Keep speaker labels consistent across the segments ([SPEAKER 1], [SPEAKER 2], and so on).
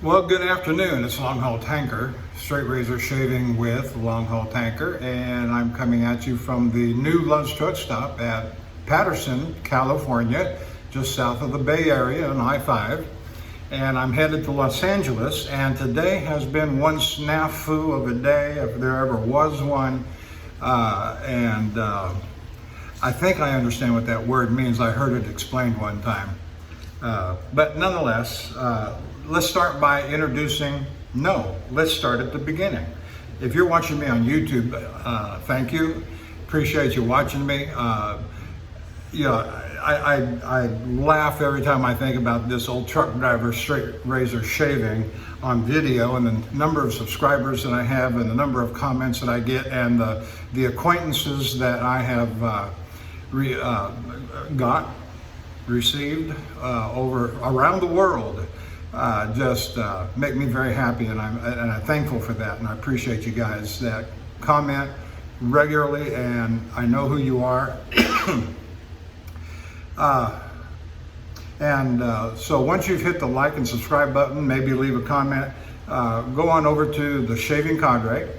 [SPEAKER 1] Well, good afternoon. It's Longhaultanker, straight razor shaving with Longhaultanker, and I'm coming at you from the new Love's Truck Stop at Patterson, California, just south of the Bay Area on I-5. And I'm headed to Los Angeles, and today has been one snafu of a day, if there ever was one. I think I understand what that word means. I heard it explained one time. But nonetheless, let's start by introducing, let's start at the beginning. If you're watching me on YouTube, thank you. Appreciate you watching me. I laugh every time I think about this old truck driver straight razor shaving on video, and the number of subscribers that I have, and the number of comments that I get, and the acquaintances that I have received around the world. Just make me very happy, and I'm thankful for that, and I appreciate you guys that comment regularly, and I know who you are. So once you've hit the like and subscribe button, maybe leave a comment, go on over to The Shaving Cadre,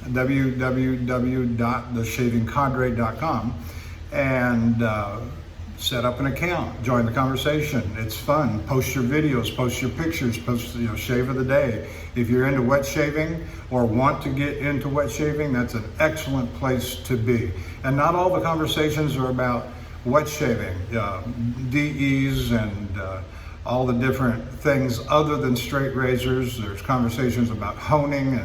[SPEAKER 1] www.theshavingcadre.com, and set up an account, join the conversation. It's fun. Post your videos, post your pictures, post shave of the day. If you're into wet shaving or want to get into wet shaving, that's an excellent place to be. And not all the conversations are about wet shaving, DEs and all the different things other than straight razors. There's conversations about honing,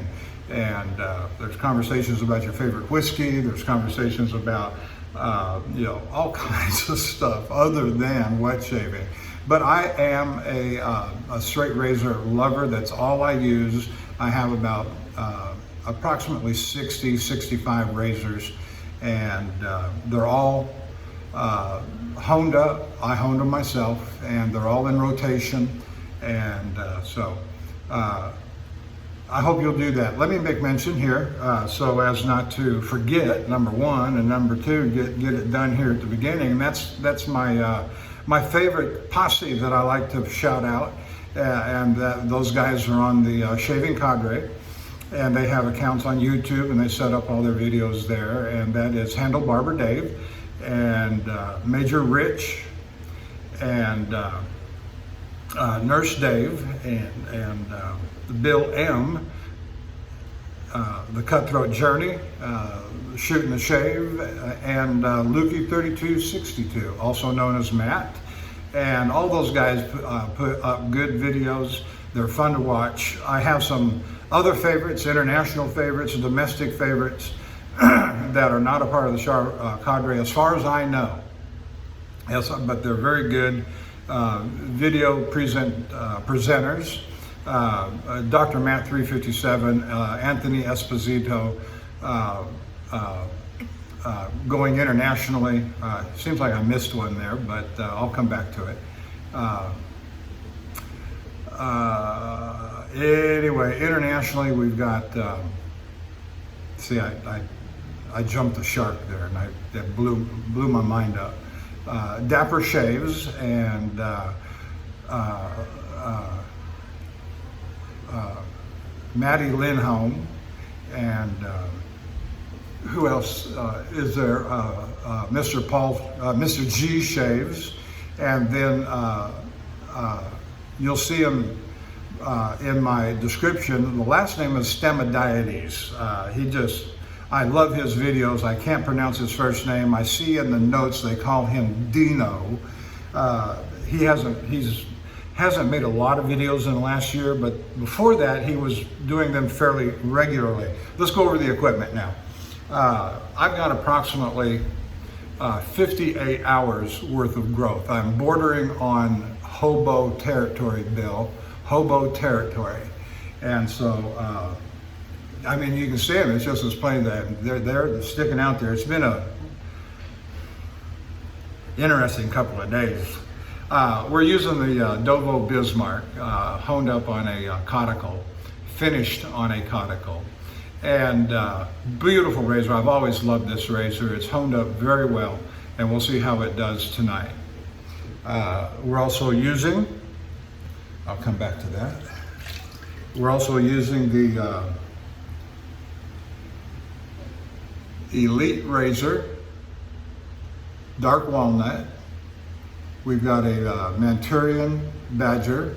[SPEAKER 1] and there's conversations about your favorite whiskey. There's conversations about all kinds of stuff other than wet shaving. But I am a straight razor lover. That's all I use. I have about approximately 65 razors, and they're all honed up. I honed them myself, and they're all in rotation. And I hope you'll do that. Let me make mention here, so as not to forget, number one, and number two, get it done here at the beginning. And that's my my favorite posse that I like to shout out, and those guys are on the Shaving Cadre, and they have accounts on YouTube, and they set up all their videos there. And that is Handle Barber Dave, and Major Rich, and Nurse Dave, and Bill M, The Cutthroat Journey, Shooting the Shave, and Lukey 3262, also known as Matt. And all those guys put up good videos. They're fun to watch. I have some other favorites, international favorites, domestic favorites that are not a part of the cadre as far as I know. Yes, but they're very good video presenters. Dr. Matt 357, Anthony Esposito, going internationally. Seems like I missed one there, but I'll come back to it. Anyway, internationally we've got, I jumped the shark there, and that blew my mind up. Dapper Shaves, and Maddie Lindholm, and who else is there? Mr. G Shaves, and then you'll see him in my description. The last name is Stemadiades. I love his videos. I can't pronounce his first name. I see in the notes they call him Dino. He hasn't made a lot of videos in the last year, but before that he was doing them fairly regularly. Let's go over the equipment now. I've got approximately 58 hours worth of growth. I'm bordering on hobo territory, Bill. Hobo territory. And so, I mean, you can see them. It's just as plain that they're sticking out there. It's been a interesting couple of days. We're using the Dovo Bismarck, honed up on a Coticule, finished on a Coticule, and beautiful razor. I've always loved this razor. It's honed up very well, and we'll see how it does tonight. We're also using, I'll come back to that. We're also using the Elite Razor, dark walnut. We've got a Manchurian badger,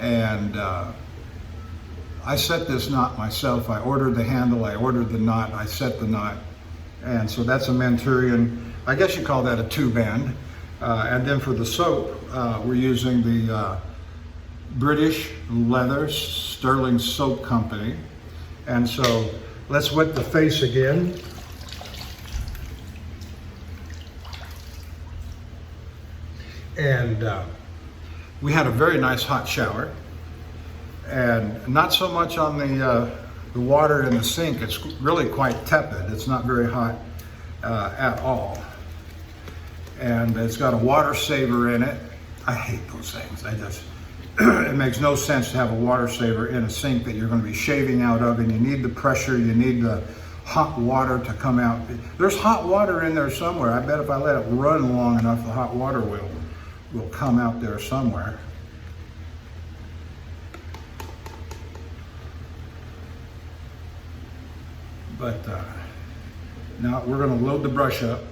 [SPEAKER 1] and I set this knot myself. I ordered the handle, I ordered the knot, I set the knot, and so that's a Manchurian. I guess you call that a two-band. And then for the soap, we're using the British Leather Stirling Soap Company. And so let's wet the face again. And we had a very nice hot shower, and not so much on the water in the sink. It's really quite tepid. It's not very hot at all. And it's got a water saver in it. I hate those things. It makes no sense to have a water saver in a sink that you're going to be shaving out of, and you need the pressure, you need the hot water to come out. There's hot water in there somewhere. I bet if I let it run long enough, the hot water will come out there somewhere. But now we're going to load the brush up.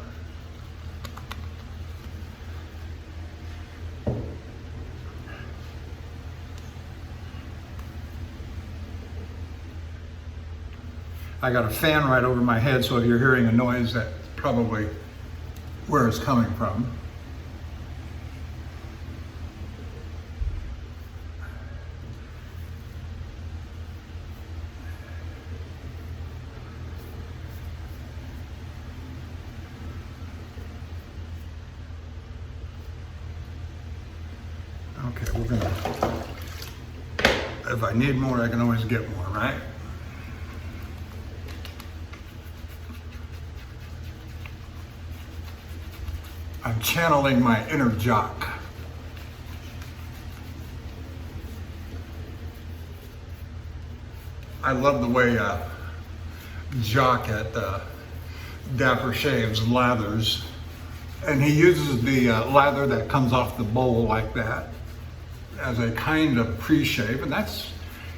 [SPEAKER 1] I got a fan right over my head, so if you're hearing a noise, that's probably where it's coming from. Okay, we're gonna, if I need more, I can always get more, right? I'm channeling my inner jock. I love the way Jock at Dapper Shaves lathers, and he uses the lather that comes off the bowl like that as a kind of pre-shave, and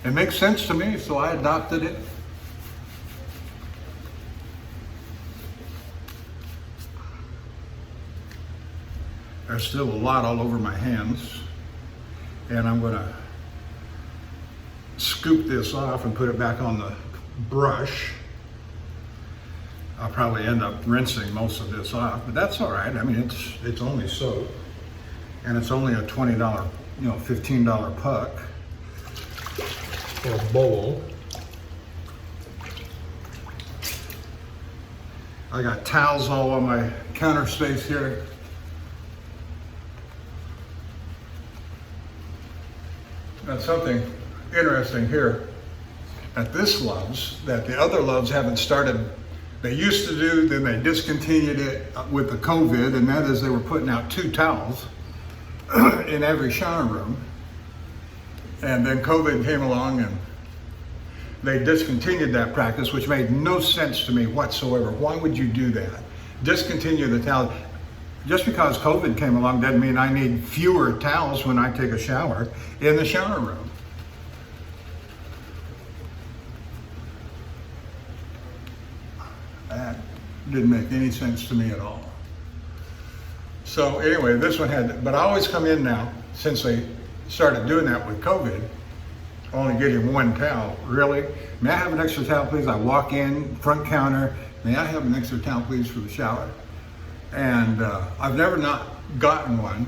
[SPEAKER 1] it makes sense to me, so I adopted it. There's still a lot all over my hands, and I'm going to scoop this off and put it back on the brush. I'll probably end up rinsing most of this off, but that's all right. I mean, it's only soap, and it's only a $20, $15 puck or bowl. I got towels all on my counter space here. That's something interesting here at this Love's that the other Love's haven't started. They used to do, then they discontinued it with the COVID, and that is they were putting out 2 towels in every shower room. And then COVID came along and they discontinued that practice, which made no sense to me whatsoever. Why would you do that? Discontinue the towel. Just because COVID came along doesn't mean I need fewer towels when I take a shower in the shower room. That didn't make any sense to me at all. So anyway, this one but I always come in now, since they started doing that with COVID, only getting 1 towel. Really? May I have an extra towel, please? I walk in, front counter, may I have an extra towel, please, for the shower? And I've never not gotten one.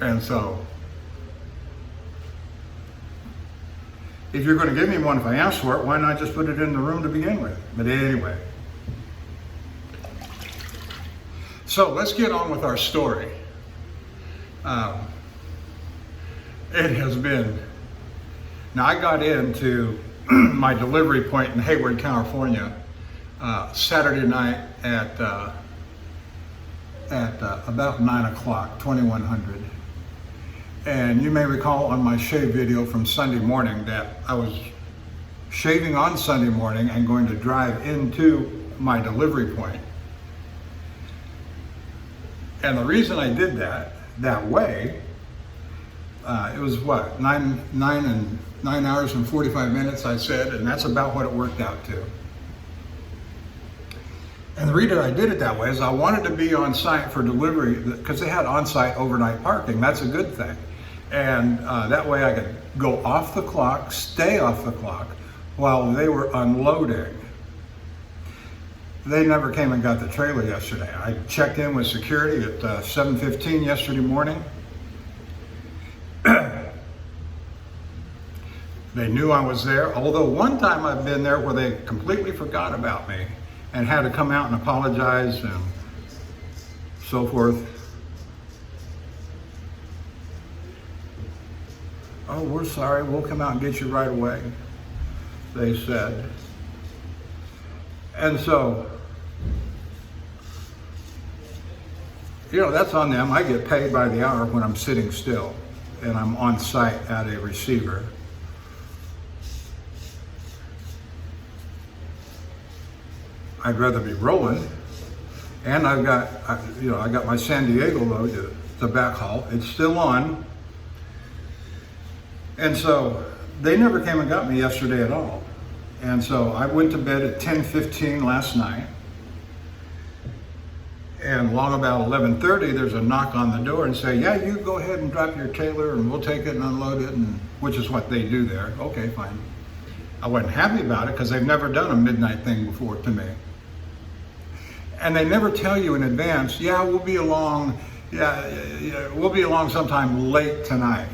[SPEAKER 1] And so, if you're going to give me one if I ask for it, why not just put it in the room to begin with? But anyway. So let's get on with our story. It has been, now I got into my delivery point in Hayward, California, Saturday night at about 9 o'clock, 2100. And you may recall on my shave video from Sunday morning that I was shaving on Sunday morning and going to drive into my delivery point. And the reason I did that way It was what, 9 hours and 45 minutes, I said, and that's about what it worked out to. And the reason I did it that way is I wanted to be on site for delivery, because they had on-site overnight parking. That's a good thing. And that way I could go off the clock, stay off the clock, while they were unloading. They never came and got the trailer yesterday. I checked in with security at 7:15 yesterday morning. They knew I was there, although one time I've been there where they completely forgot about me and had to come out and apologize and so forth. Oh, we're sorry, we'll come out and get you right away, they said. And so, you know, that's on them. I get paid by the hour when I'm sitting still and I'm on site at a receiver. I'd rather be rolling. And I've got, I got my San Diego load to backhaul. It's still on. And so they never came and got me yesterday at all. And so I went to bed at 10:15 last night. And along about 11:30, there's a knock on the door and say, yeah, you go ahead and drop your trailer and we'll take it and unload it, and which is what they do there. Okay, fine. I wasn't happy about it because they've never done a midnight thing before to me. And they never tell you in advance, yeah, we'll be along, we'll be along sometime late tonight.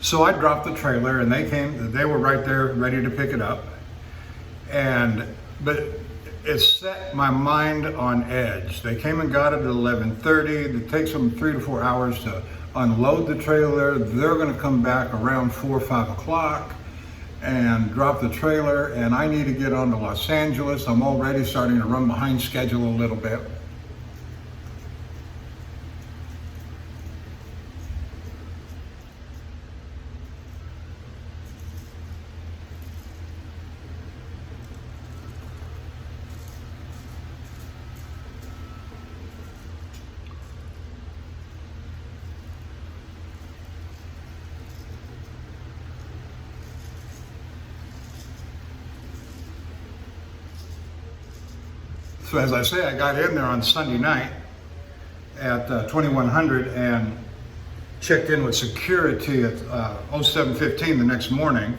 [SPEAKER 1] So I dropped the trailer and they were right there ready to pick it up. But it set my mind on edge. They came and got it at 11:30. It takes them 3 to 4 hours to unload the trailer. They're gonna come back around 4 or 5 o'clock and drop the trailer, and I need to get on to Los Angeles. I'm already starting to run behind schedule a little bit. So as I say, I got in there on Sunday night at 2100 and checked in with security at 07:15 the next morning.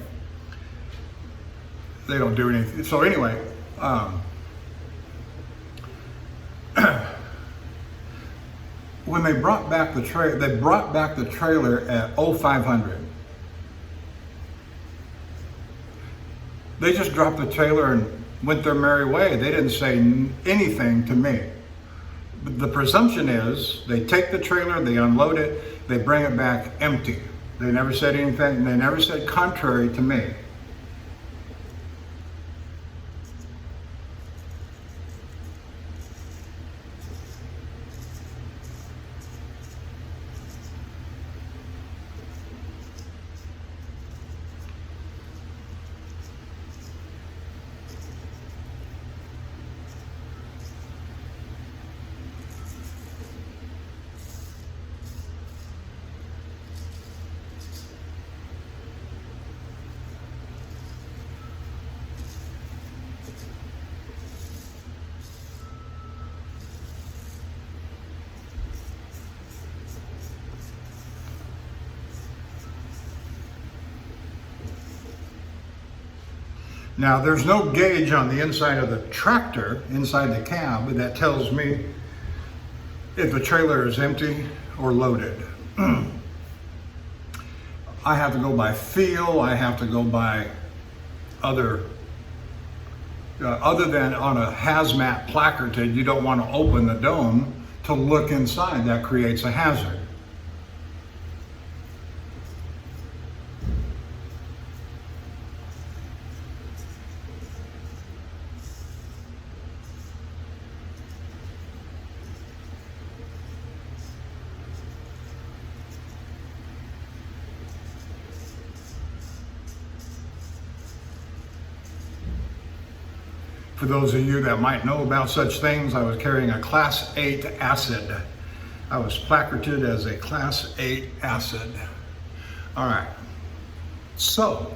[SPEAKER 1] They don't do anything. So anyway, when they brought back the trailer, they brought back the trailer at 0500. They just dropped the trailer and went their merry way. They didn't say anything to me. But the presumption is they take the trailer, they unload it, they bring it back empty. They never said anything. They never said contrary to me. Now, there's no gauge on the inside of the tractor, inside the cab, that tells me if the trailer is empty or loaded. I have to go by feel. I have to go by other than on a hazmat placarded, you don't want to open the dome to look inside. That creates a hazard. For those of you that might know about such things, I was carrying a Class 8 acid. I was placarded as a Class 8 acid. All right. So,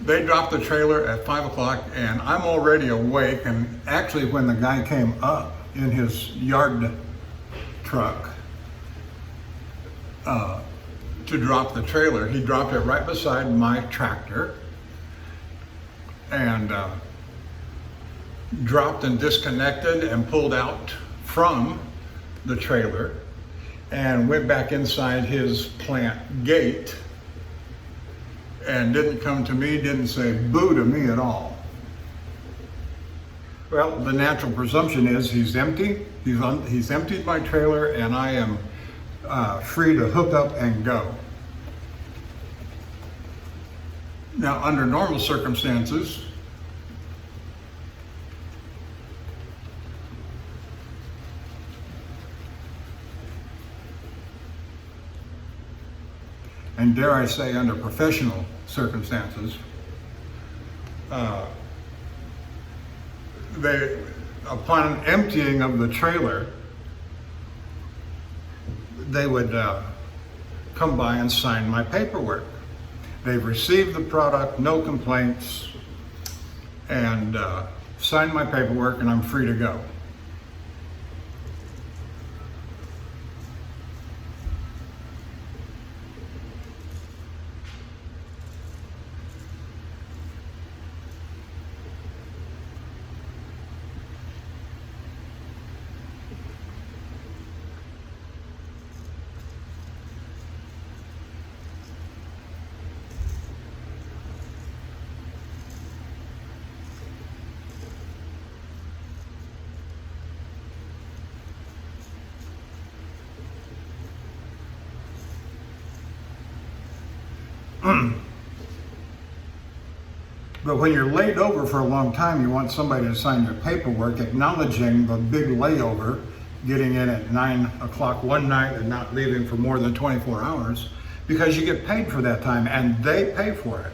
[SPEAKER 1] they dropped the trailer at 5 o'clock, and I'm already awake. And actually, when the guy came up in his yard truck, to drop the trailer, he dropped it right beside my tractor and dropped and disconnected and pulled out from the trailer and went back inside his plant gate and didn't come to me, didn't say boo to me at all. Well, the natural presumption is he's empty. He's emptied my trailer, and I am free to hook up and go. Now, under normal circumstances, and dare I say under professional circumstances, upon emptying of the trailer, they would come by and sign my paperwork. They've received the product, no complaints, and signed my paperwork, and I'm free to go. But when you're laid over for a long time, you want somebody to sign your paperwork acknowledging the big layover, getting in at 9 o'clock one night and not leaving for more than 24 hours, because you get paid for that time and they pay for it.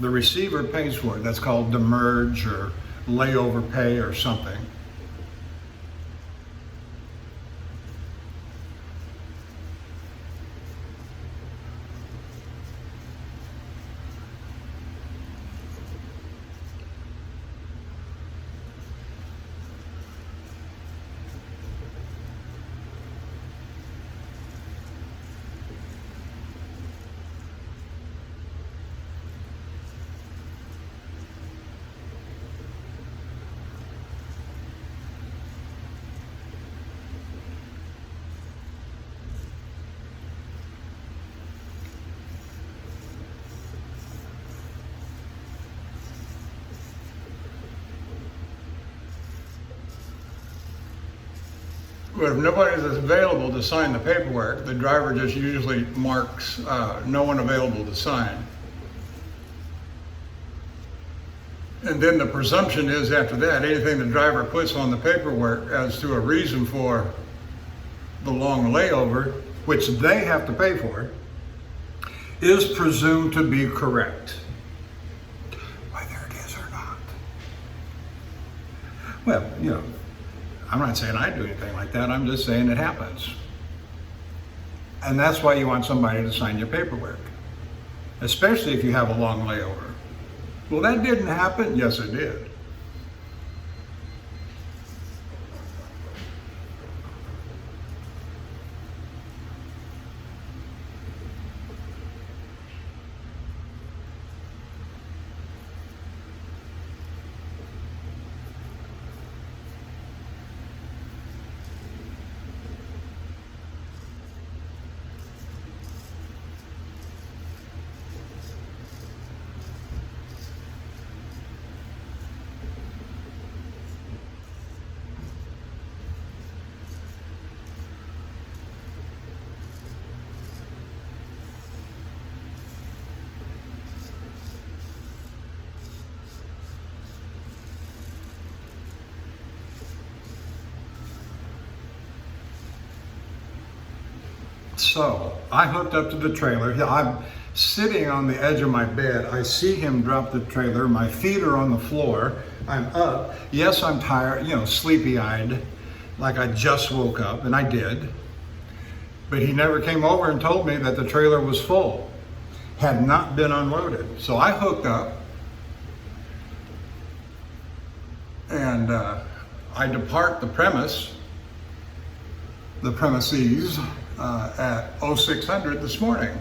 [SPEAKER 1] The receiver pays for it. That's called demurrage or layover pay or something. But if nobody is available to sign the paperwork, the driver just usually marks no one available to sign. And then the presumption is after that, anything the driver puts on the paperwork as to a reason for the long layover, which they have to pay for, is presumed to be correct. Whether it is or not. Well, you know, I'm not saying I do anything like that. I'm just saying it happens. And that's why you want somebody to sign your paperwork, especially if you have a long layover. Well, that didn't happen. Yes, it did. So I hooked up to the trailer. I'm sitting on the edge of my bed. I see him drop the trailer. My feet are on the floor. I'm up. Yes, I'm tired, sleepy-eyed, like I just woke up, and I did. But he never came over and told me that the trailer was full, had not been unloaded. So I hooked up, and I depart the premises at 0600 this morning.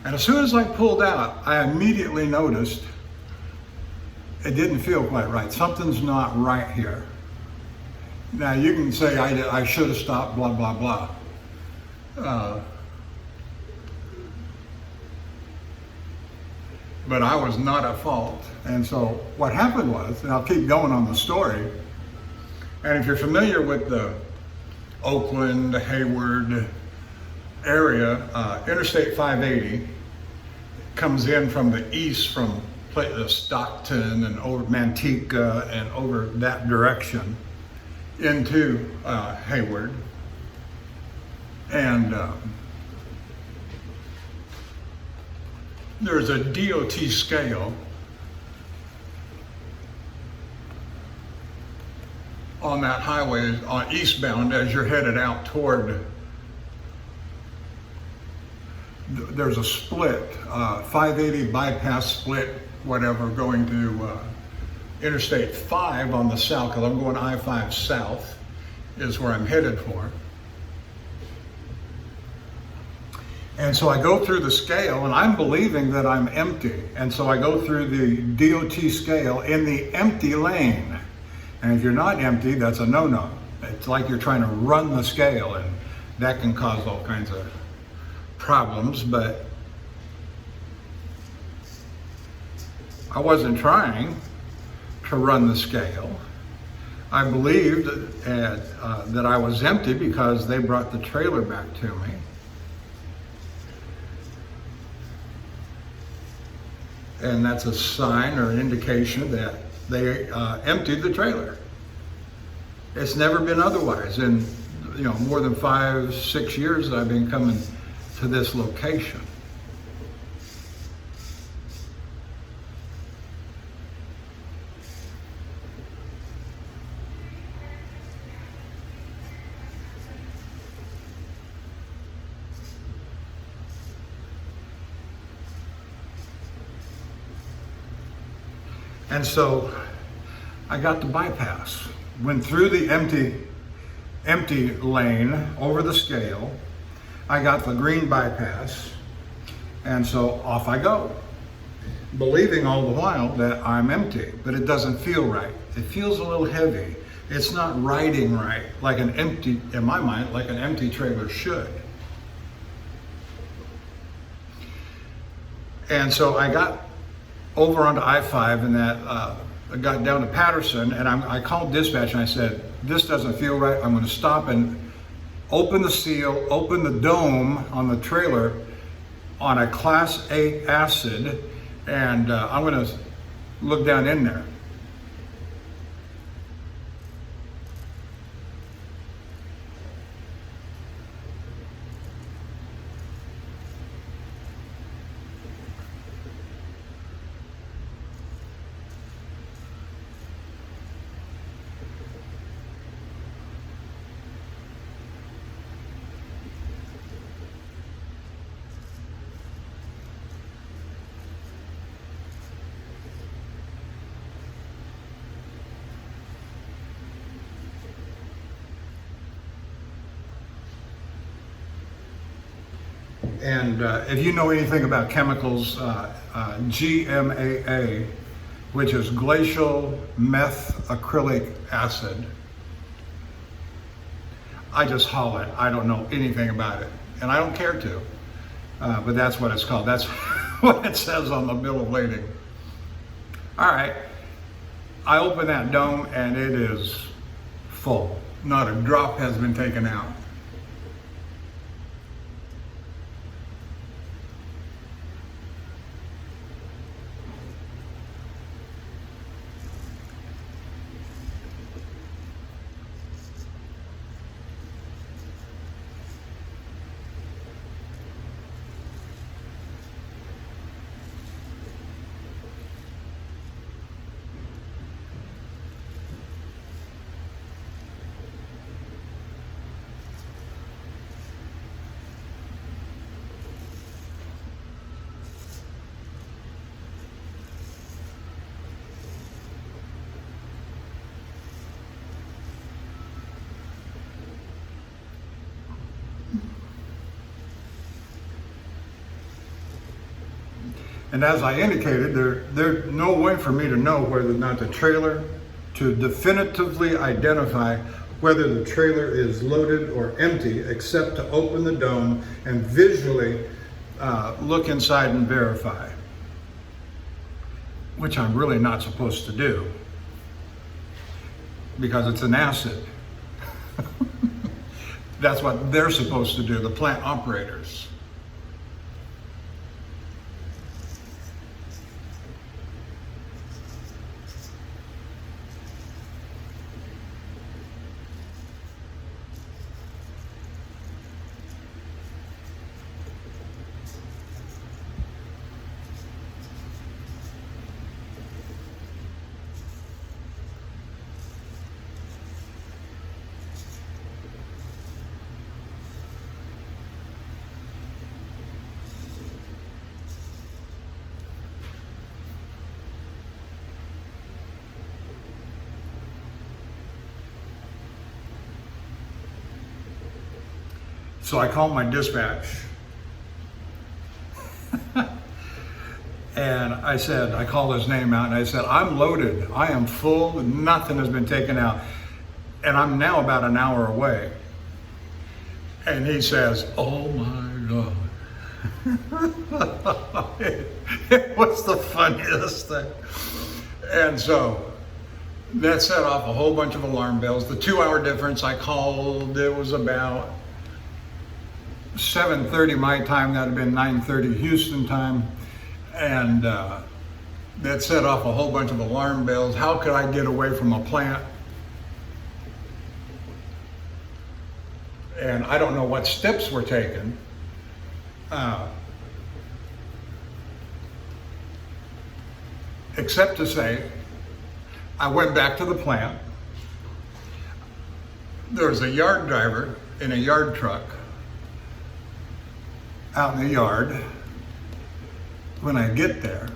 [SPEAKER 1] And as soon as I pulled out, I immediately noticed it didn't feel quite right. Something's not right here. Now you can say I should have stopped, blah, blah, blah. But I was not at fault. And so what happened was, and I'll keep going on the story, and if you're familiar with the Oakland, Hayward area, Interstate 580 comes in from the east from Stockton and over Manteca and over that direction into Hayward. And there's a DOT scale on that highway on eastbound as you're headed out toward, there's a split, 580 bypass split, whatever, going to Interstate 5 on the south, because I'm going I-5 south is where I'm headed for. And so I go through the scale and I'm believing that I'm empty. And so I go through the DOT scale in the empty lane. And if you're not empty, that's a no-no. It's like you're trying to run the scale, and that can cause all kinds of problems. But I wasn't trying to run the scale. I believed that I was empty because they brought the trailer back to me. And that's a sign or an indication that they emptied the trailer. It's never been otherwise in more than 5-6 years that I've been coming to this location. And so I got the bypass, went through the empty lane over the scale. I got the green bypass, and so off I go, believing all the while that I'm empty, but it doesn't feel right. It feels a little heavy. It's not riding right, like an empty, in my mind, like an empty trailer should. And so I got over onto I-5 and I got down to Patterson, and I called dispatch and I said, this doesn't feel right. I'm going to stop and open the seal, open the dome on the trailer on a Class 8 acid, and I'm going to look down in there. And if you know anything about chemicals, GMAA, which is glacial methacrylic acid, I just haul it. I don't know anything about it, and I don't care to, but that's what it's called. That's what it says on the bill of lading. All right, I open that dome and it is full. Not a drop has been taken out. And as I indicated, there's no way for me to know whether or not the trailer, to definitively identify whether the trailer is loaded or empty, except to open the dome and visually look inside and verify, which I'm really not supposed to do because it's an asset. That's what they're supposed to do, the plant operators. So I called my dispatch and I called his name out and I said, I'm loaded, I am full, nothing has been taken out. And I'm now about an hour away. And he says, oh my God. It was the funniest thing. And so that set off a whole bunch of alarm bells. The 2-hour difference I called, it was about 7:30 my time, that had been 9:30 Houston time, and that set off a whole bunch of alarm bells. How could I get away from a plant? And I don't know what steps were taken. Except to say, I went back to the plant. There was a yard driver in a yard truck out in the yard when I get there.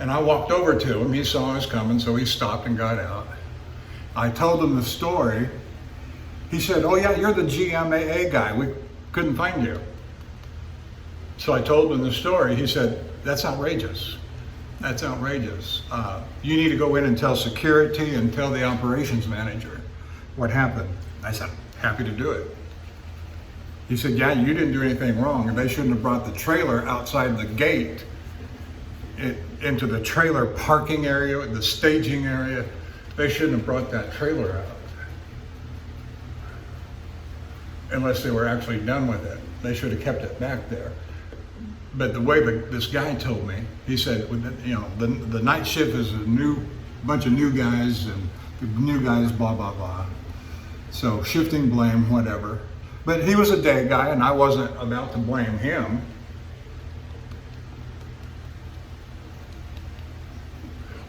[SPEAKER 1] And I walked over to him. He saw I was coming, so he stopped and got out. I told him the story. He said, oh yeah, you're the GMAA guy. We couldn't find you. So I told him the story. He said, that's outrageous. That's outrageous. You need to go in and tell security and tell the operations manager what happened. I said, happy to do it. He said, yeah, you didn't do anything wrong, and they shouldn't have brought the trailer outside the gate into the trailer parking area, the staging area. They shouldn't have brought that trailer out unless they were actually done with it. They should have kept it back there. But the way this guy told me, he said, you know, the night shift is a bunch of new guys, and the new guys, blah, blah, blah. So shifting blame, whatever. But he was a day guy, and I wasn't about to blame him.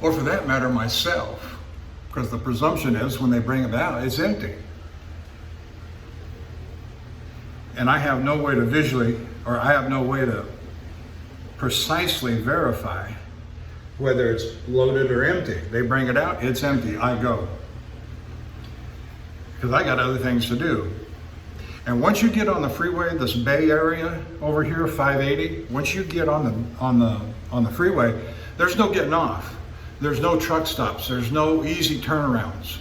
[SPEAKER 1] Or for that matter, myself. Because the presumption is when they bring it out, it's empty. And I have no way to I have no way to precisely verify whether it's loaded or empty. They bring it out, it's empty, I go. Because I got other things to do. And once you get on the freeway, this Bay Area over here, 580, once you get on the freeway, there's no getting off. There's no truck stops. There's no easy turnarounds.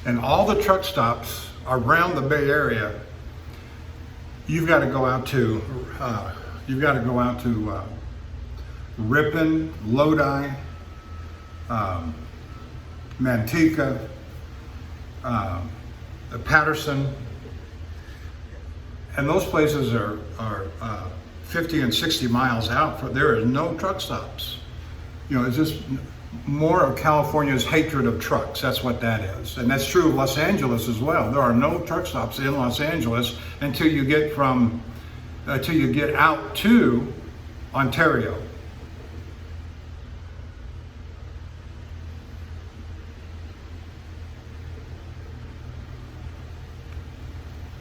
[SPEAKER 1] And all the truck stops around the Bay Area, you've got to go out to Ripon, Lodi, Manteca, Patterson, and those places are 50 and 60 miles out. There is no truck stops. You know, it's just more of California's hatred of trucks. That's what that is. And that's true of Los Angeles as well. There are no truck stops in Los Angeles until you get out to Ontario.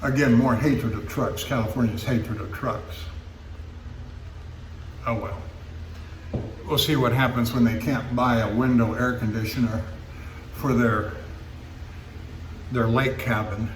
[SPEAKER 1] Again, more hatred of trucks, California's hatred of trucks. Oh well. We'll see what happens when they can't buy a window air conditioner for their lake cabin.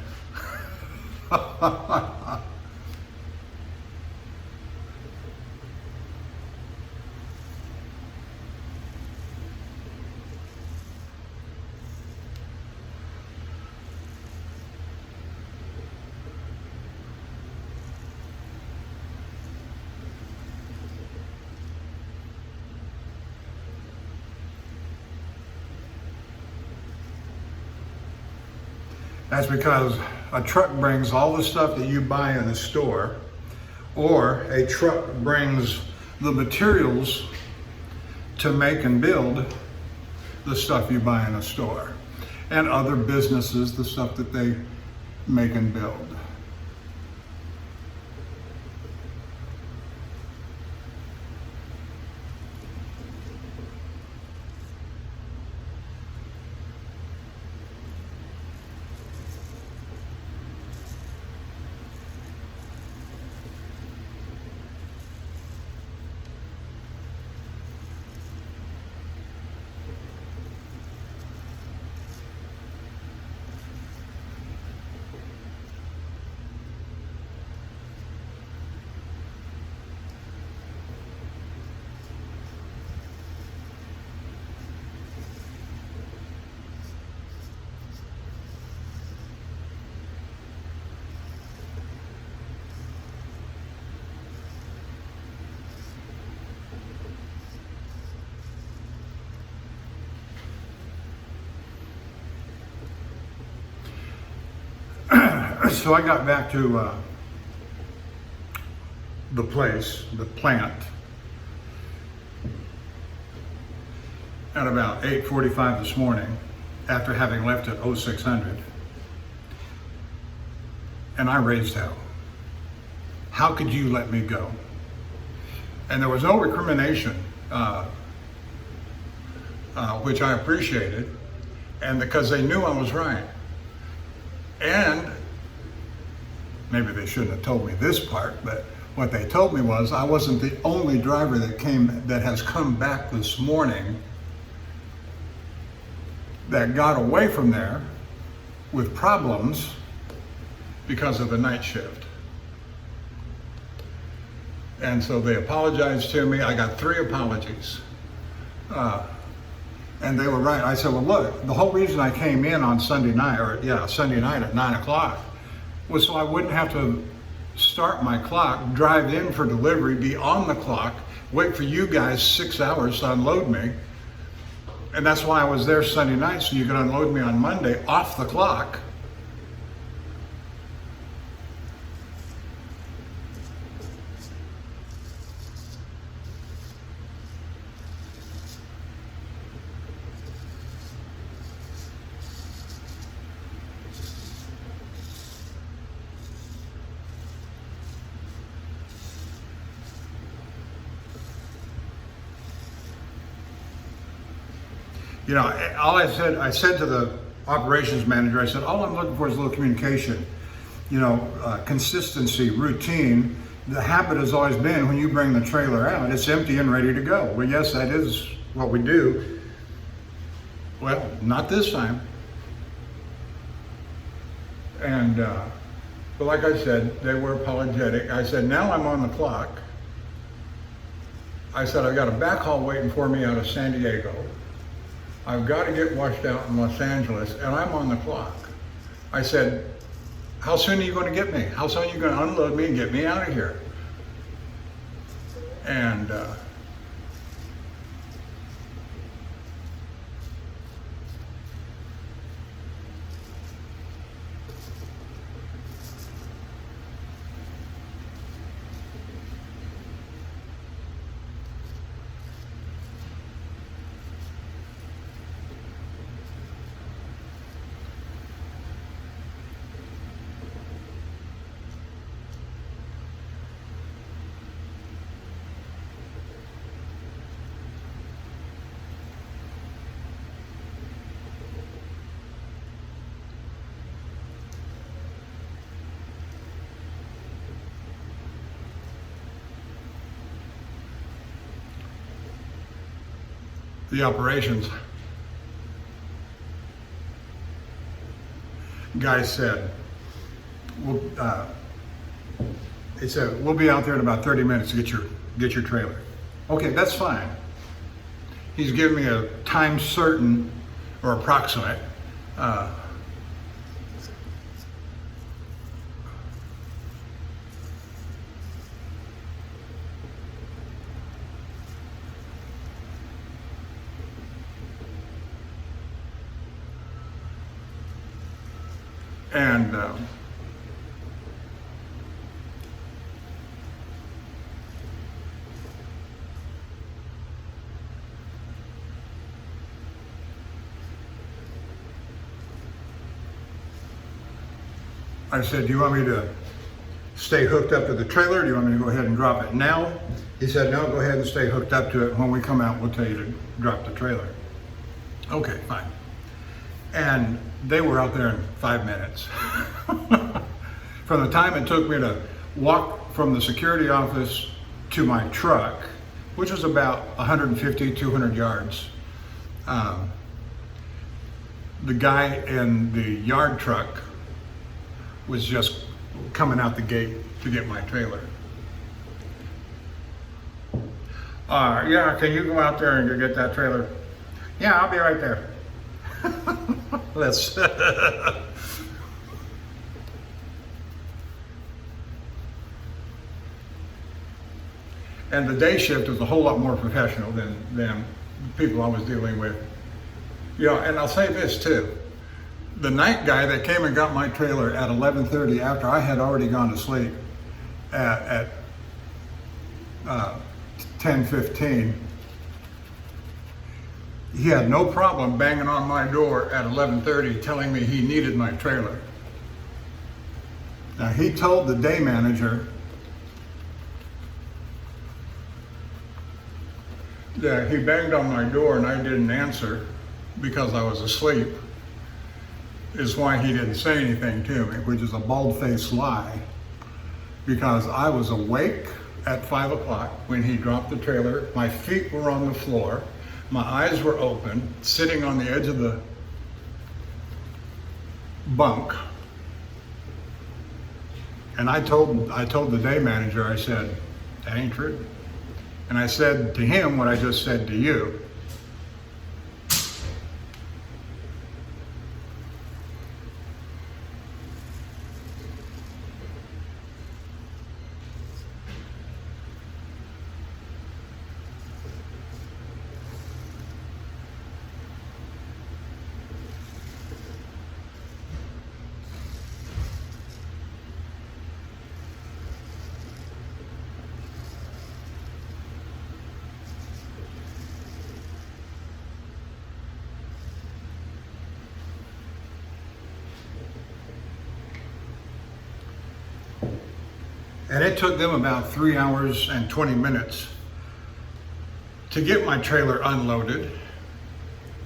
[SPEAKER 1] That's because a truck brings all the stuff that you buy in the store, or a truck brings the materials to make and build the stuff you buy in a store, and other businesses, the stuff that they make and build. So I got back to the plant, at about 8:45 this morning, after having left at 0600, and I raised hell. How could you let me go? And there was no recrimination, which I appreciated, and because they knew I was right. And maybe they shouldn't have told me this part, but what they told me was I wasn't the only driver that has come back this morning that got away from there with problems because of the night shift. And so they apologized to me. I got 3 apologies. And they were right. I said, well, look, the whole reason I came in on Sunday night at 9 o'clock, was so I wouldn't have to start my clock, drive in for delivery, be on the clock, wait for you guys 6 hours to unload me. And that's why I was there Sunday night, so you could unload me on Monday off the clock. You know, I said to the operations manager, I said, all I'm looking for is a little communication, consistency, routine. The habit has always been when you bring the trailer out, it's empty and ready to go. Well, yes, that is what we do. Well, not this time. And, but like I said, they were apologetic. I said, now I'm on the clock. I said, I've got a backhaul waiting for me out of San Diego. I've got to get washed out in Los Angeles, and I'm on the clock. I said, how soon are you going to get me? How soon are you going to unload me and get me out of here? And the operations guy said, he said, we'll be out there in about 30 minutes to get your trailer. Okay, that's fine. He's giving me a time certain or approximate. And I said, do you want me to stay hooked up to the trailer? Do you want me to go ahead and drop it now? He said, no, go ahead and stay hooked up to it. When we come out, we'll tell you to drop the trailer. Okay, fine. And they were out there in 5 minutes. From the time it took me to walk from the security office to my truck, which was about 150, 200 yards, the guy in the yard truck was just coming out the gate to get my trailer. Yeah, can you go out there and go get that trailer? Yeah, I'll be right there. Let's. And the day shift was a whole lot more professional than people I was dealing with. You know, and I'll say this too. The night guy that came and got my trailer at 11:30 after I had already gone to sleep at 10:15, he had no problem banging on my door at 11:30 telling me he needed my trailer. Now he told the day manager that he banged on my door and I didn't answer because I was asleep, is why he didn't say anything to me, which is a bald-faced lie, because I was awake at 5 o'clock when he dropped the trailer. My feet were on the floor. My eyes were open, sitting on the edge of the bunk. And I told the day manager, I said, that ain't true. And I said to him what I just said to you. And it took them about 3 hours and 20 minutes to get my trailer unloaded.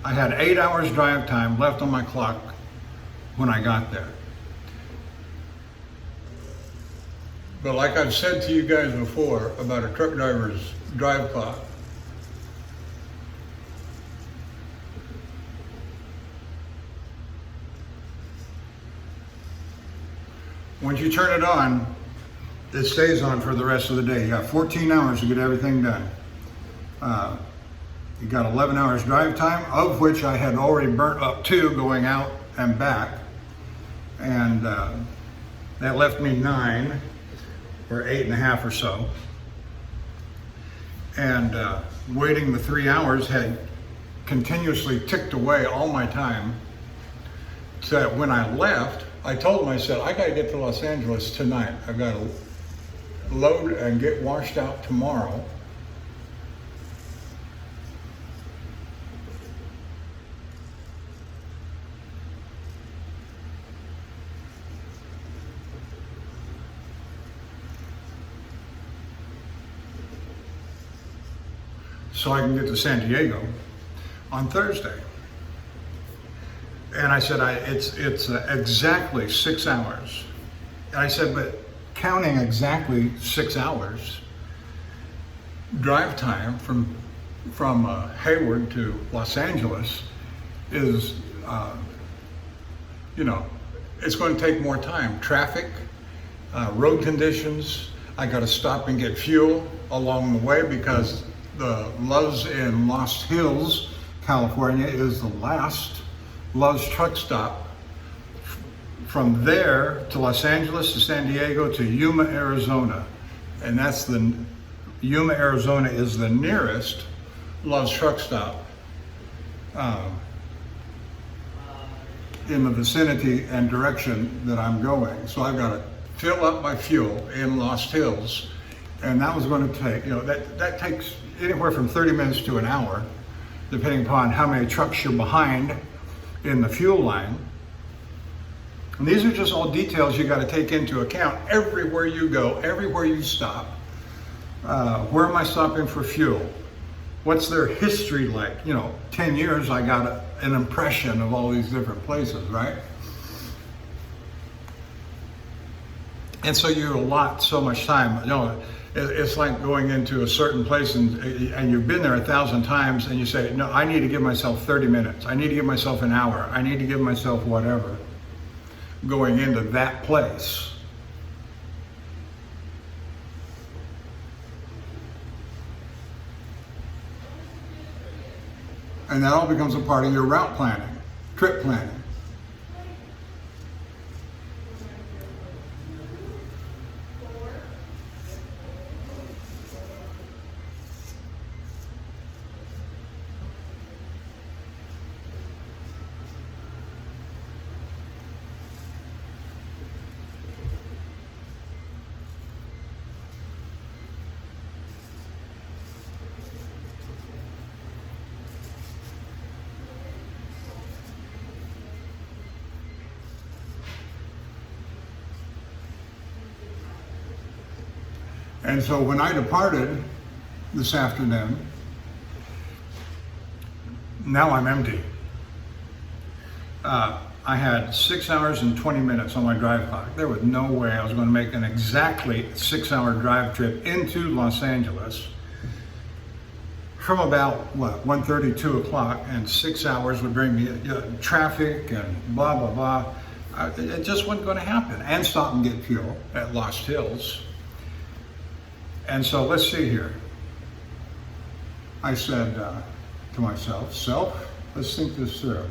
[SPEAKER 1] I had 8 hours drive time left on my clock when I got there. But like I've said to you guys before about a truck driver's drive clock, once you turn it on, it stays on for the rest of the day. You got 14 hours to get everything done. You got 11 hours drive time, of which I had already burnt up 2 going out and back. And that left me 9 or 8.5 or so. And waiting the 3 hours had continuously ticked away all my time. So that when I left, I told him, I said, I gotta get to Los Angeles tonight. I've got to load and get washed out tomorrow. So I can get to San Diego on Thursday. And I said, it's exactly 6 hours. And I said, but counting exactly 6 hours drive time from from Hayward to Los Angeles is, it's going to take more time. Traffic, road conditions. I got to stop and get fuel along the way because the Love's in Lost Hills, California is the last Love's truck stop. From there to Los Angeles to San Diego to Yuma, Arizona. And Yuma, Arizona is the nearest Love's truck stop in the vicinity and direction that I'm going. So I've got to fill up my fuel in Lost Hills, and that was going to take, that takes anywhere from 30 minutes to an hour, depending upon how many trucks you're behind in the fuel line. And these are just all details you got to take into account everywhere you go, everywhere you stop. Where am I stopping for fuel? What's their history like? 10 years, I got an impression of all these different places, right? And so you allot so much time. It's like going into a certain place and you've been there 1,000 times and you say, no, I need to give myself 30 minutes. I need to give myself an hour. I need to give myself whatever going into that place. And that all becomes a part of your route planning, trip planning. And so when I departed this afternoon, now I'm empty. I had 6 hours and 20 minutes on my drive clock. There was no way I was going to make an exactly 6-hour drive trip into Los Angeles from about, 1:30, 2 o'clock, and 6 hours would bring me traffic and blah, blah, blah. It just wasn't going to happen. And stop and get fuel at Lost Hills. And so let's see here. I said to myself, let's think this through.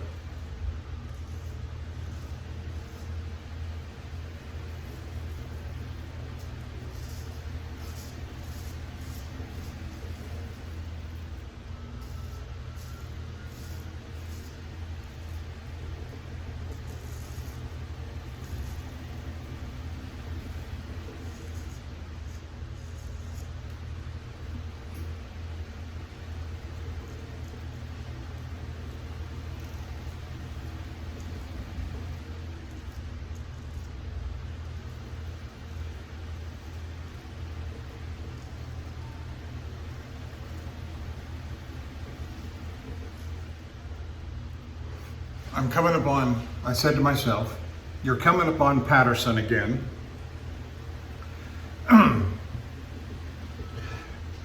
[SPEAKER 1] I said to myself, you're coming upon Patterson again.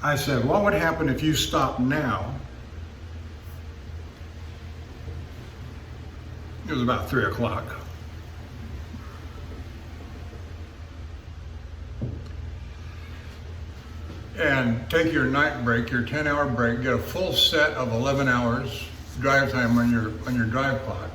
[SPEAKER 1] I said, what would happen if you stopped now? It was about 3 o'clock. And take your night break, your 10-hour break, get a full set of 11 hours drive time on your drive clock.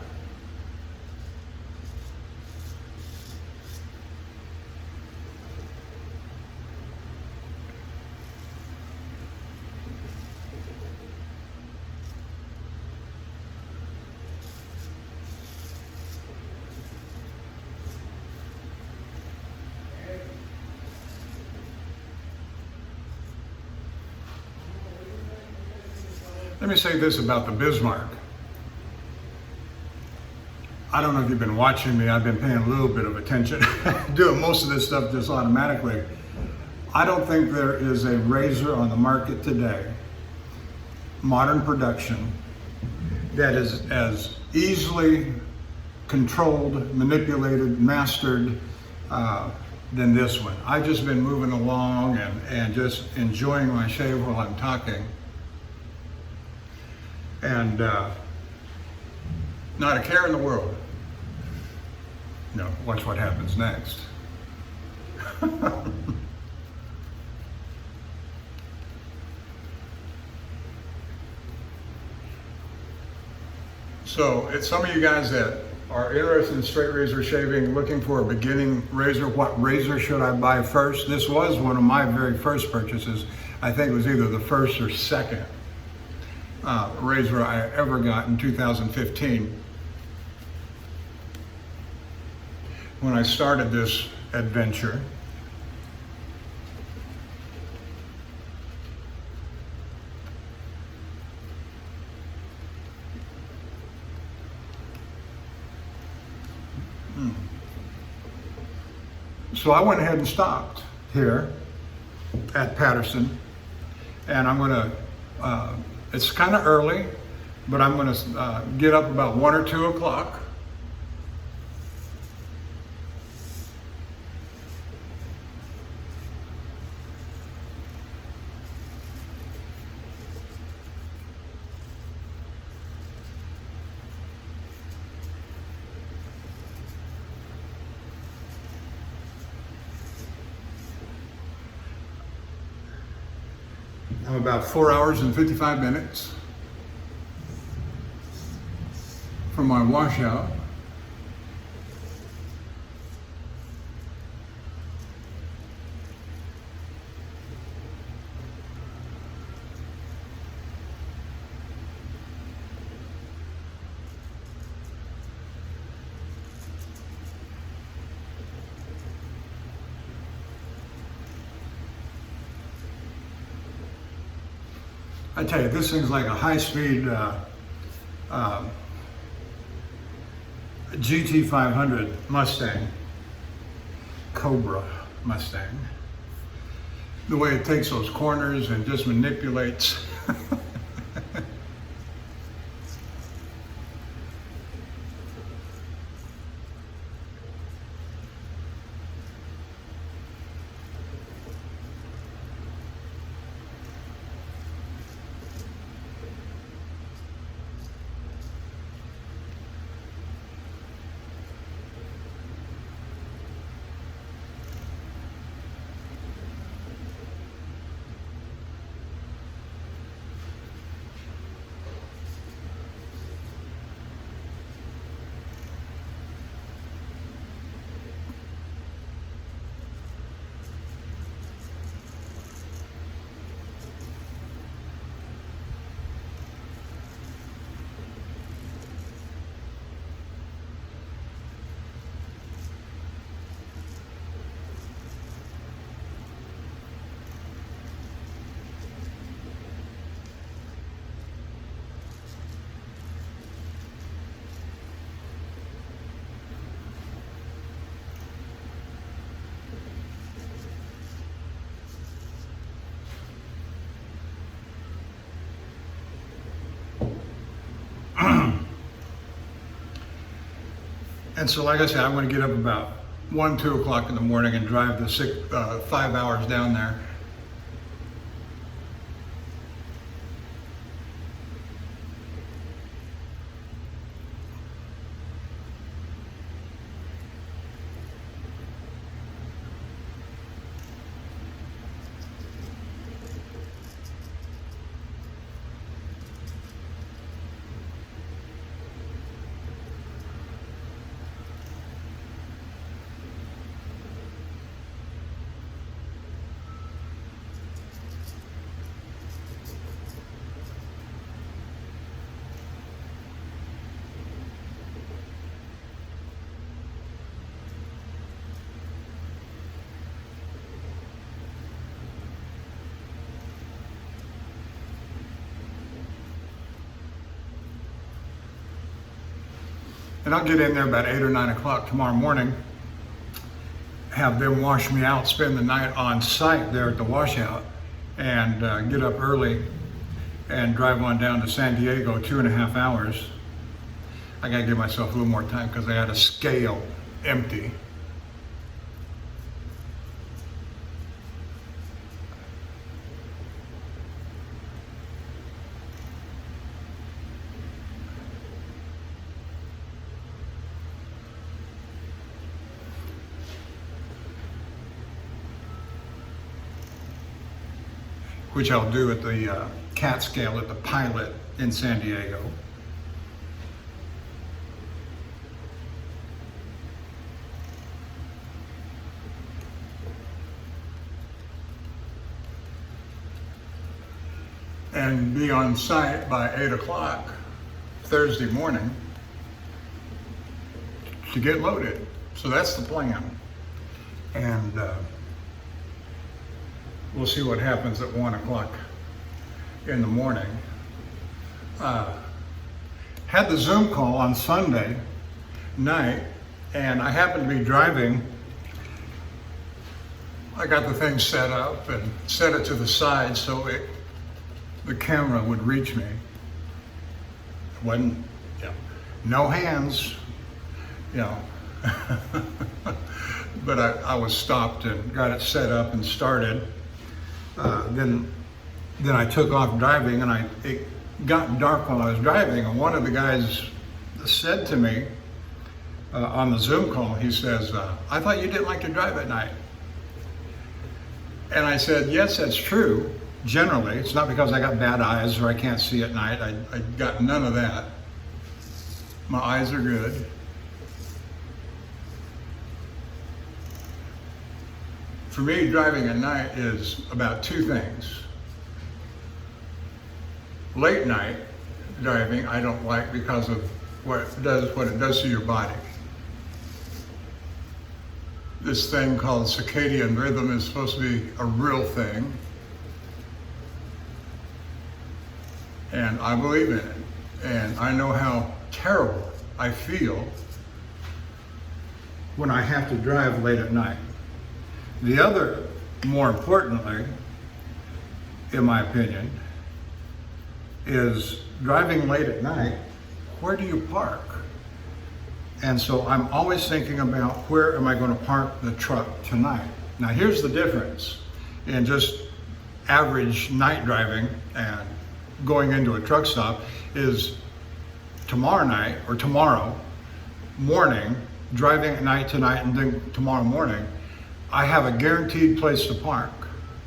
[SPEAKER 1] Let me say this about the Bismarck. I don't know if you've been watching me. I've been paying a little bit of attention, doing most of this stuff just automatically. I don't think there is a razor on the market today, modern production, that is as easily controlled, manipulated, mastered than this one. I've just been moving along and just enjoying my shave while I'm talking. and not a care in the world. No, watch what happens next. So, it's some of you guys that are interested in straight razor shaving, looking for a beginning razor. What razor should I buy first? This was one of my very first purchases. I think it was either the first or second razor I ever got in 2015. When I started this adventure. So I went ahead and stopped here at Patterson, and I'm gonna, it's kind of early, but I'm gonna get up about 1 or 2 o'clock. I'm about 4 hours and 55 minutes from my washout. I tell you, this thing's like a high-speed GT500 Mustang, Cobra Mustang. The way it takes those corners and just manipulates. And so, like I said, I'm going to get up about 1, 2 o'clock in the morning and drive the 5 hours down there. And I'll get in there about 8 or 9 o'clock tomorrow morning, have them wash me out, spend the night on site there at the washout, and get up early and drive on down to San Diego, 2.5 hours. I gotta give myself a little more time because I had a scale empty. which I'll do at the CAT scale at the Pilot in San Diego. And be on site by 8 o'clock Thursday morning to get loaded. So that's the plan. And we'll see what happens at 1 o'clock in the morning. Had the Zoom call on Sunday night, and I happened to be driving. I got the thing set up and set it to the side so the camera would reach me. It wasn't, no hands, but I was stopped and got it set up and started. Then I took off driving, and it got dark while I was driving, and one of the guys said to me on the Zoom call, he says, I thought you didn't like to drive at night. And I said, yes, that's true. Generally, it's not because I got bad eyes or I can't see at night. I got none of that. My eyes are good. For me, driving at night is about two things. Late night driving, I don't like because of what it does to your body. This thing called circadian rhythm is supposed to be a real thing. And I believe in it. And I know how terrible I feel when I have to drive late at night. The other, more importantly, in my opinion, is driving late at night, where do you park? And so I'm always thinking about, where am I going to park the truck tonight? Now here's the difference in just average night driving and going into a truck stop is tomorrow night or tomorrow morning, driving at night tonight and then tomorrow morning, I have a guaranteed place to park.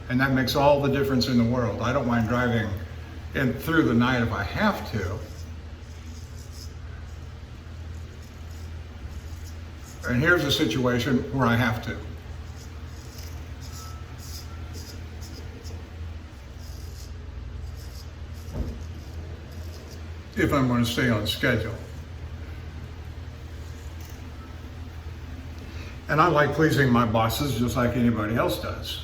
[SPEAKER 1] And that makes all the difference in the world. I don't mind driving in through the night if I have to. And here's a situation where I have to. If I'm going to stay on schedule. And I like pleasing my bosses just like anybody else does.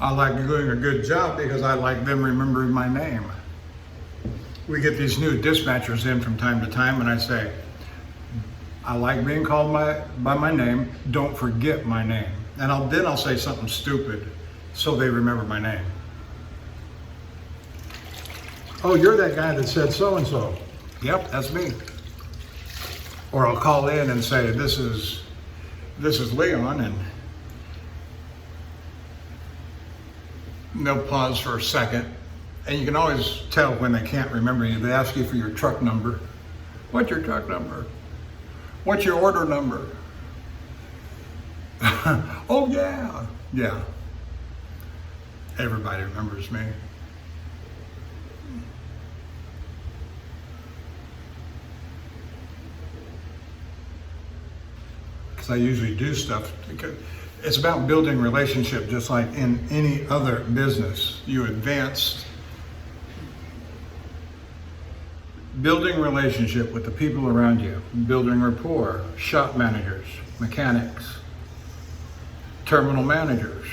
[SPEAKER 1] I like doing a good job because I like them remembering my name. We get these new dispatchers in from time to time, and I say, I like being called by my name, don't forget my name. And then I'll say something stupid so they remember my name. Oh, you're that guy that said so-and-so. Yep, that's me. Or I'll call in and say, this is Leon, and they'll pause for a second, and you can always tell when they can't remember you. They ask you for your truck number. What's your truck number? What's your order number? Oh yeah, yeah. Everybody remembers me. Because I usually do stuff. It's about building relationship, just like in any other business. You advance building relationship with the people around you, building rapport, shop managers, mechanics, terminal managers.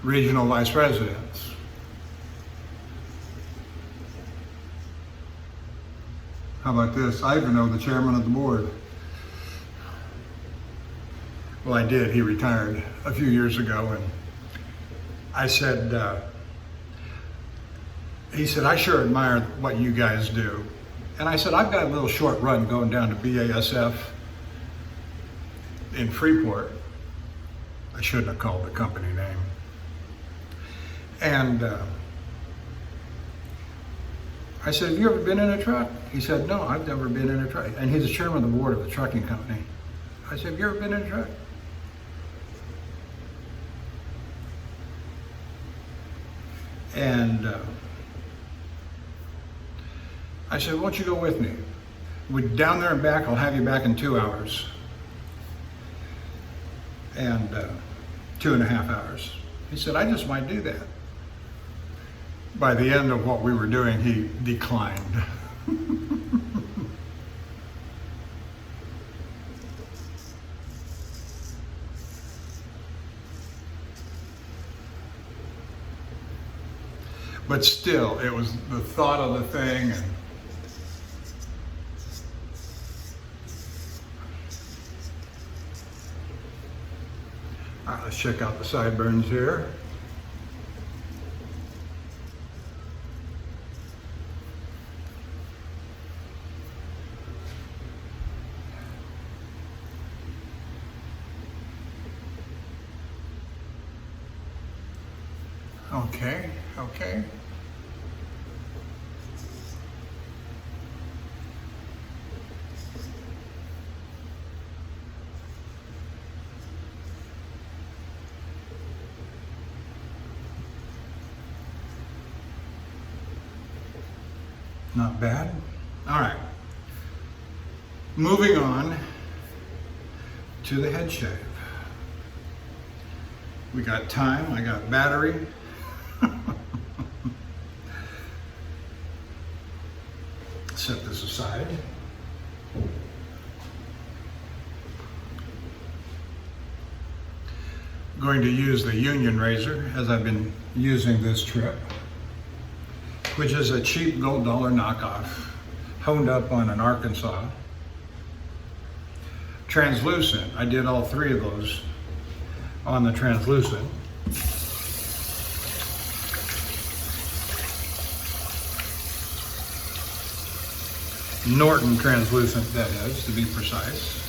[SPEAKER 1] regional vice presidents. How about this? I even know the chairman of the board. Well, I did. He retired a few years ago, and I said, he said, I sure admire what you guys do. And I said, I've got a little short run going down to BASF in Freeport. I shouldn't have called the company name. And I said, have you ever been in a truck? He said, no, I've never been in a truck. And he's the chairman of the board of the trucking company. I said, have you ever been in a truck? And I said, won't you go with me? We're down there and back. I'll have you back in 2 hours. And 2.5 hours. He said, I just might do that. By the end of what we were doing, he declined. But still, it was the thought of the thing. And all right, let's check out the sideburns here. Okay, okay. Not bad. All right. Moving on to the head shave. We got time, I got battery. Set this aside. I'm going to use the Union razor as I've been using this trip, which is a cheap gold dollar knockoff, honed up on an Arkansas. Translucent, I did all 3 of those on the translucent. Norton translucent, that is, to be precise.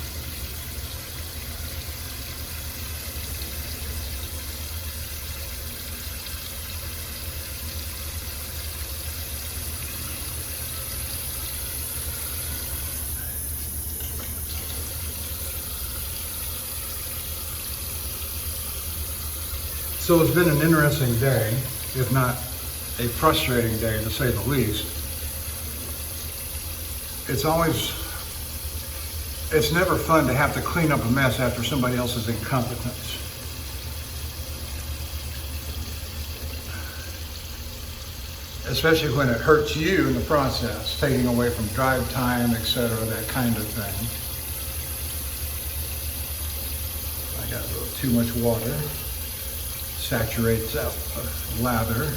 [SPEAKER 1] So it's been an interesting day, if not a frustrating day to say the least. It's never fun to have to clean up a mess after somebody else's incompetence. Especially when it hurts you in the process, taking away from drive time, etc., that kind of thing. I got a little too much water. Saturates out the lather.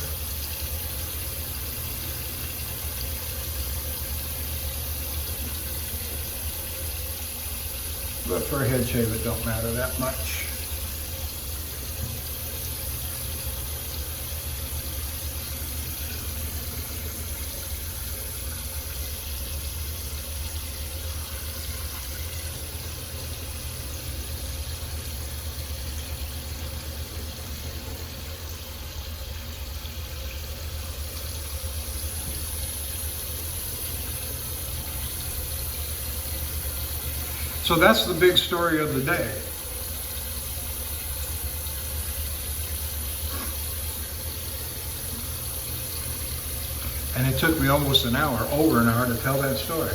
[SPEAKER 1] But for a head shave, it don't matter that much. So that's the big story of the day. And it took me almost an hour, over an hour, to tell that story.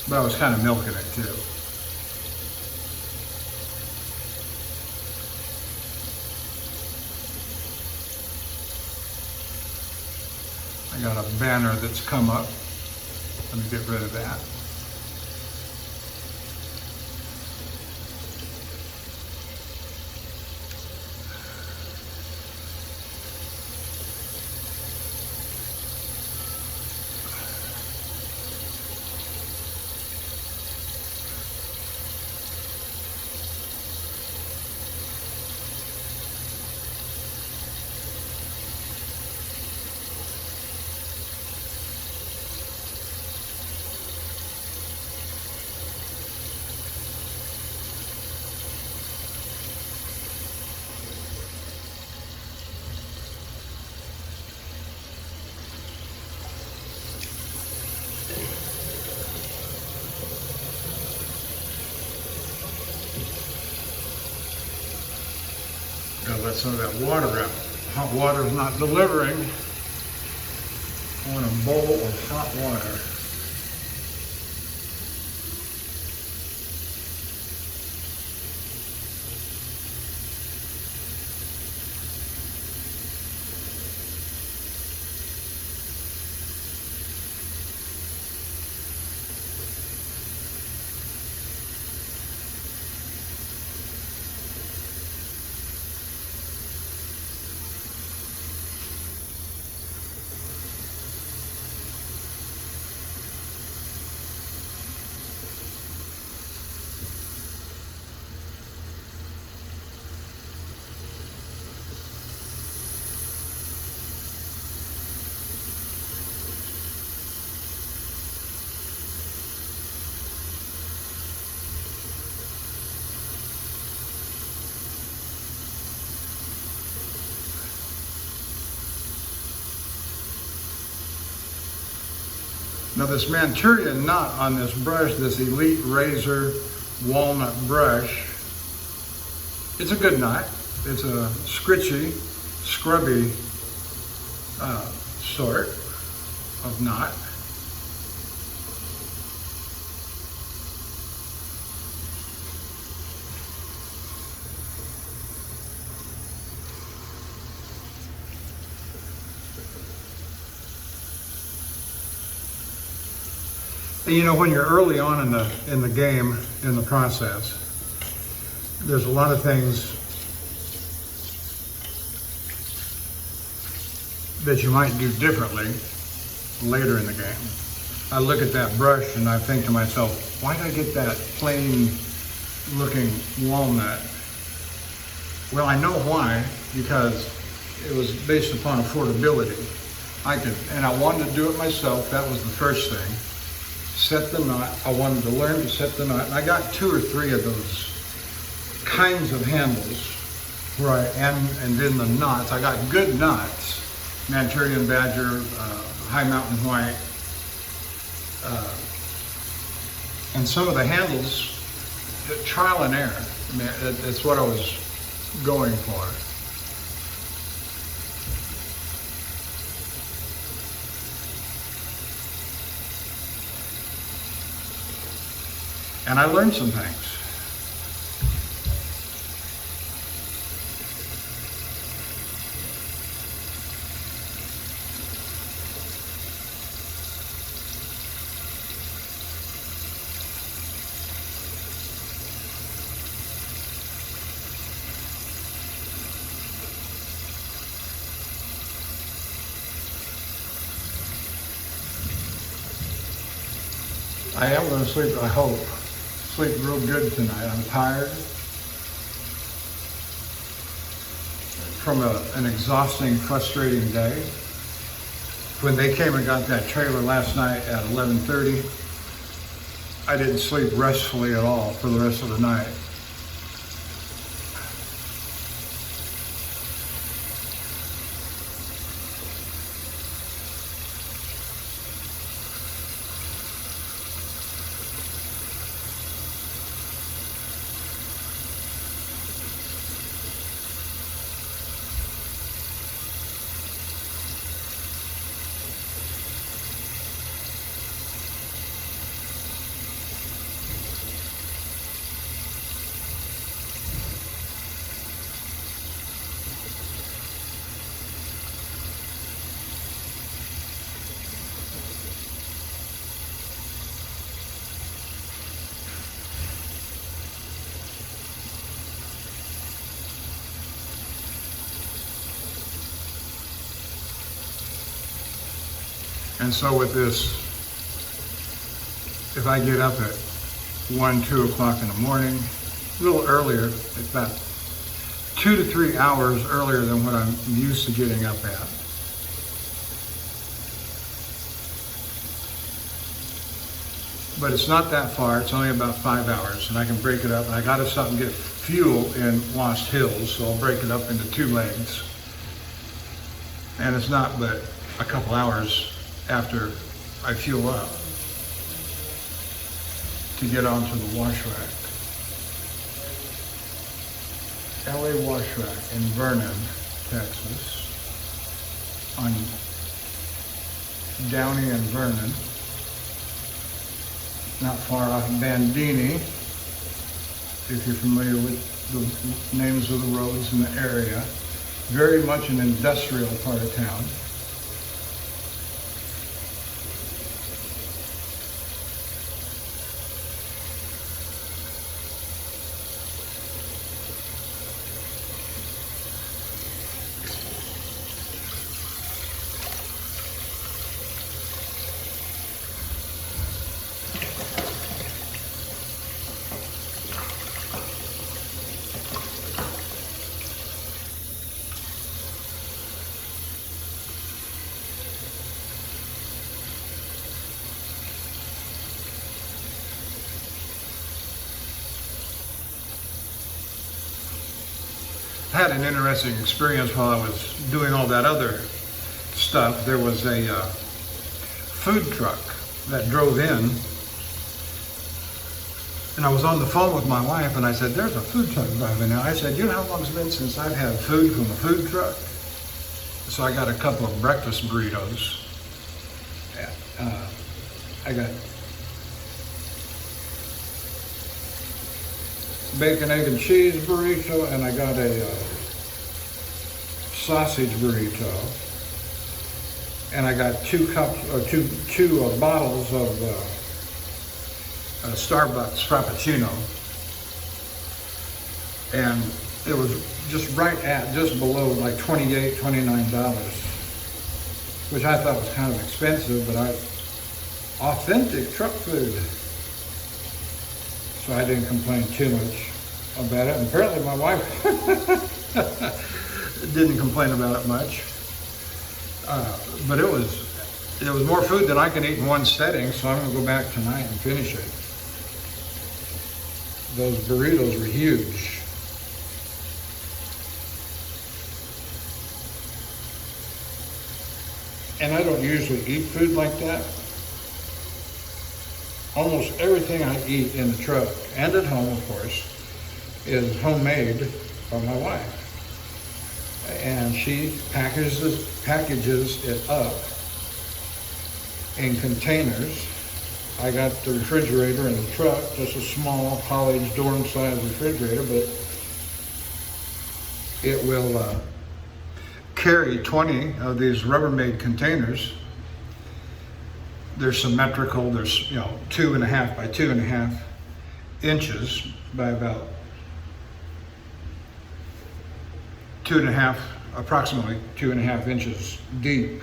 [SPEAKER 1] But I was kind of milking it too. I got a banner that's come up. Let me get rid of that. some of that water out. Hot water is not delivering. I want a bowl of hot water. Now this Manchurian knot on this brush, this Elite Razor Walnut brush, it's a good knot. It's a scritchy, scrubby sort of knot. You know, when you're early on in the game, in the process, there's a lot of things that you might do differently later in the game. I look at that brush and I think to myself, why did I get that plain looking walnut? Well, I know why, because it was based upon affordability. And I wanted to do it myself. That was the first thing. Set the knot. I wanted to learn to set the knot. And I got 2 or 3 of those kinds of handles where I and in the knots. I got good knots. Manchurian Badger, High Mountain White. And some of the handles, trial and error. That's what I was going for. And I learned some things. I am going to sleep, I hope. Sleep real good tonight. I'm tired from an exhausting, frustrating day. When they came and got that trailer last night at 11:30, I didn't sleep restfully at all for the rest of the night. And so with this, if I get up at 1, 2 o'clock in the morning, a little earlier, about 2 to 3 hours earlier than what I'm used to getting up at. But it's not that far, it's only about 5 hours, and I can break it up. And I gotta stop and get fuel in Lost Hills, so I'll break it up into 2 legs. And it's not but a couple hours after I fuel up to get onto the wash rack. LA Wash Rack in Vernon, Texas, on Downey and Vernon, not far off Bandini, if you're familiar with the names of the roads in the area. Very much an industrial part of town. I had an interesting experience while I was doing all that other stuff. There was a food truck that drove in, and I was on the phone with my wife, and I said, "There's a food truck driving in." I said, "You know how long it's been since I've had food from a food truck?" So I got a couple of breakfast burritos. I got bacon, egg, and cheese burrito, and I got a sausage burrito, and I got two bottles of Starbucks Frappuccino, and it was just below like $28, $29, which I thought was kind of expensive, but authentic truck food. So I didn't complain too much about it. And apparently my wife didn't complain about it much. But it was more food than I can eat in one setting, so I'm gonna go back tonight and finish it. Those burritos were huge. And I don't usually eat food like that. Almost everything I eat in the truck, and at home of course, is homemade by my wife. And she packages it up in containers. I got the refrigerator in the truck, just a small college dorm size refrigerator, but it will carry 20 of these Rubbermaid containers. They're symmetrical. There's 2.5 by 2.5 inches by about 2.5, approximately 2.5 inches deep,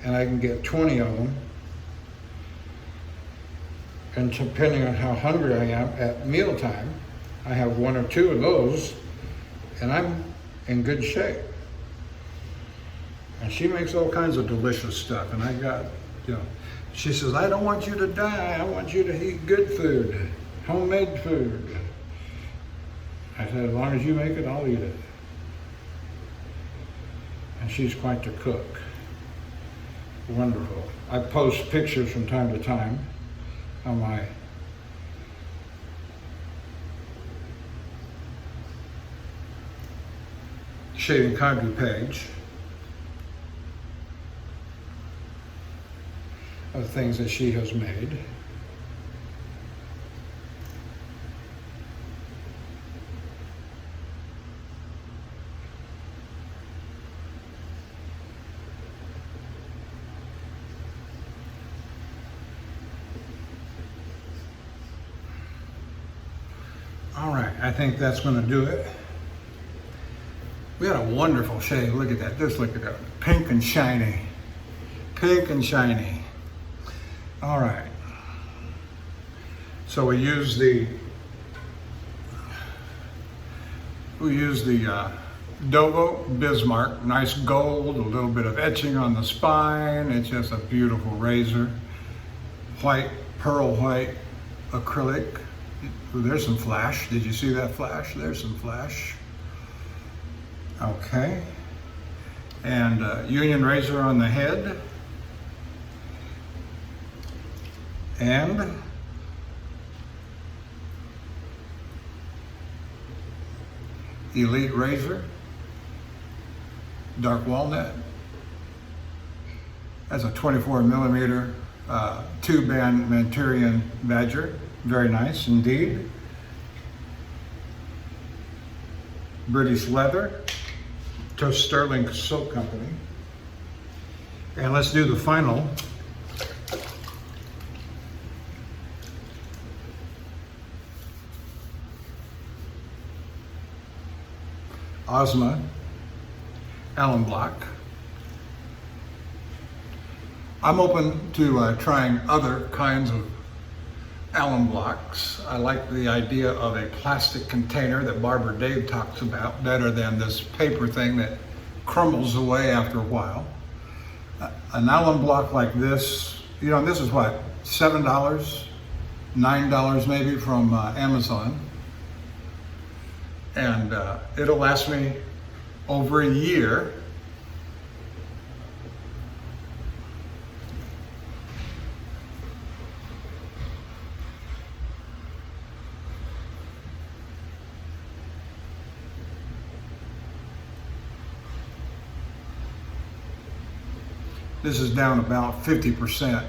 [SPEAKER 1] and I can get 20 of them. And depending on how hungry I am at mealtime, I have 1 or 2 of those, and I'm in good shape. And she makes all kinds of delicious stuff. And I got, she says, "I don't want you to die. I want you to eat good food, homemade food." I said, "As long as you make it, I'll eat it." And she's quite the cook. Wonderful. I post pictures from time to time on my Shaving Condu page of things that she has made. All right, I think that's going to do it. We had a wonderful shave. Look at that. Just look at that. Pink and shiny. Pink and shiny. All right. So we use the Dovo Bismarck. Nice gold, a little bit of etching on the spine. It's just a beautiful razor. White, pearl white acrylic. Ooh, there's some flash. Did you see that flash? There's some flash. Okay. And union razor on the head. And Elite Razor, dark walnut. That's a 24 millimeter 2-band Manchurian badger. Very nice indeed. British leather, to Stirling Soap Company. And let's do the final. Ozma Allen Block. I'm open to trying other kinds of Allen blocks. I like the idea of a plastic container that Barber Dave talks about better than this paper thing that crumbles away after a while. An Allen block like this, you know, this is what, $7, $9 maybe from Amazon. And it'll last me over a year. This is down about 50%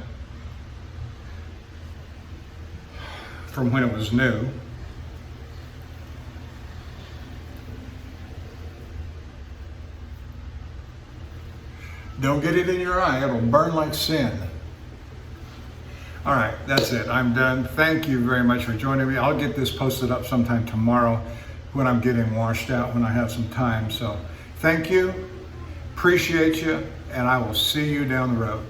[SPEAKER 1] from when it was new. Don't get it in your eye, it'll burn like sin. All right, that's it, I'm done. Thank you very much for joining me. I'll get this posted up sometime tomorrow when I'm getting washed out, when I have some time. So thank you, appreciate you, and I will see you down the road.